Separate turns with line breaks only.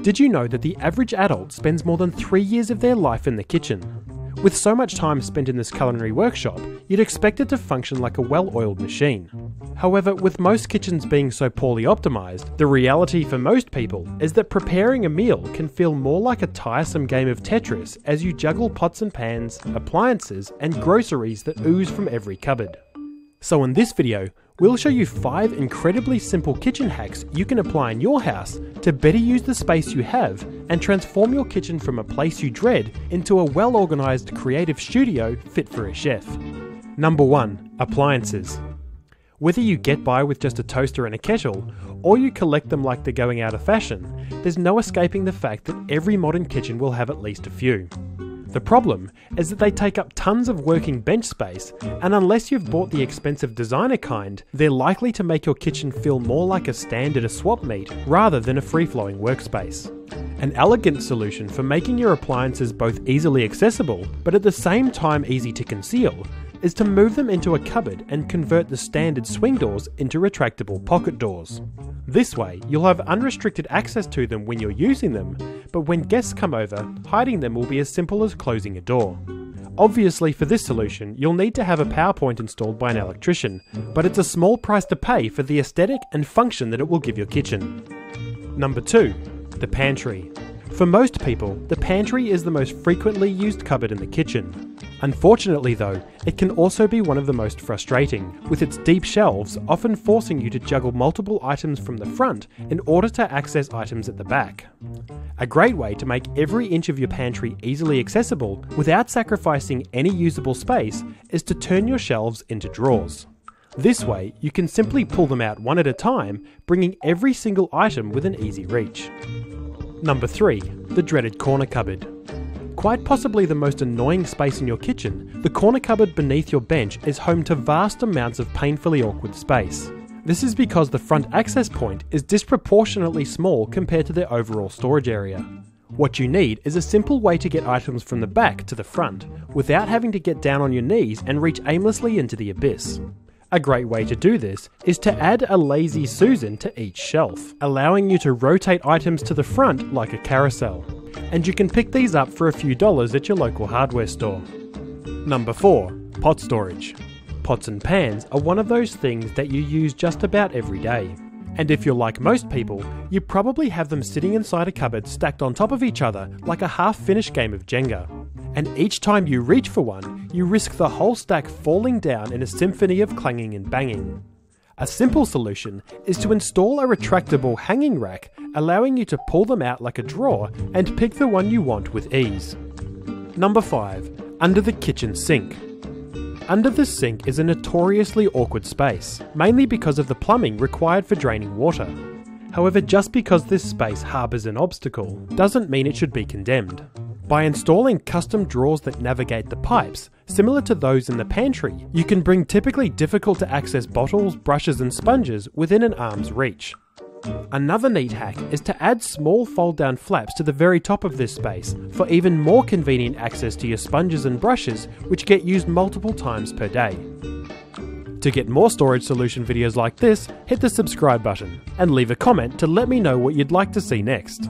Did you know that the average adult spends more than 3 years of their life in the kitchen? With so much time spent in this culinary workshop, you'd expect it to function like a well-oiled machine. However, with most kitchens being so poorly optimized, the reality for most people is that preparing a meal can feel more like a tiresome game of Tetris as you juggle pots and pans, appliances, and groceries that ooze from every cupboard. So in this video, we'll show you 5 incredibly simple kitchen hacks you can apply in your house to better use the space you have and transform your kitchen from a place you dread into a well-organized creative studio fit for a chef. Number 1. Appliances. Whether you get by with just a toaster and a kettle, or you collect them like they're going out of fashion, there's no escaping the fact that every modern kitchen will have at least a few. The problem is that they take up tons of working bench space, and unless you've bought the expensive designer kind, they're likely to make your kitchen feel more like a stand at a swap meet rather than a free-flowing workspace. An elegant solution for making your appliances both easily accessible, but at the same time easy to conceal, is to move them into a cupboard and convert the standard swing doors into retractable pocket doors. This way, you'll have unrestricted access to them when you're using them, but when guests come over, hiding them will be as simple as closing a door. Obviously, for this solution, you'll need to have a power point installed by an electrician, but it's a small price to pay for the aesthetic and function that it will give your kitchen. Number 2. The pantry. For most people, the pantry is the most frequently used cupboard in the kitchen. Unfortunately though, it can also be one of the most frustrating, with its deep shelves often forcing you to juggle multiple items from the front in order to access items at the back. A great way to make every inch of your pantry easily accessible without sacrificing any usable space is to turn your shelves into drawers. This way, you can simply pull them out one at a time, bringing every single item within easy reach. Number 3. The dreaded corner cupboard. Quite possibly the most annoying space in your kitchen, the corner cupboard beneath your bench is home to vast amounts of painfully awkward space. This is because the front access point is disproportionately small compared to the overall storage area. What you need is a simple way to get items from the back to the front, without having to get down on your knees and reach aimlessly into the abyss. A great way to do this is to add a lazy Susan to each shelf, allowing you to rotate items to the front like a carousel. And you can pick these up for a few dollars at your local hardware store. Number 4. Pot storage. Pots and pans are one of those things that you use just about every day. And if you're like most people, you probably have them sitting inside a cupboard stacked on top of each other like a half-finished game of Jenga. And each time you reach for one, you risk the whole stack falling down in a symphony of clanging and banging. A simple solution is to install a retractable hanging rack, allowing you to pull them out like a drawer and pick the one you want with ease. Number 5. Under the kitchen sink. Under the sink is a notoriously awkward space, mainly because of the plumbing required for draining water. However, just because this space harbours an obstacle, doesn't mean it should be condemned. By installing custom drawers that navigate the pipes, similar to those in the pantry, you can bring typically difficult to access bottles, brushes and sponges within an arm's reach. Another neat hack is to add small fold-down flaps to the very top of this space for even more convenient access to your sponges and brushes, which get used multiple times per day. To get more storage solution videos like this, hit the subscribe button and leave a comment to let me know what you'd like to see next.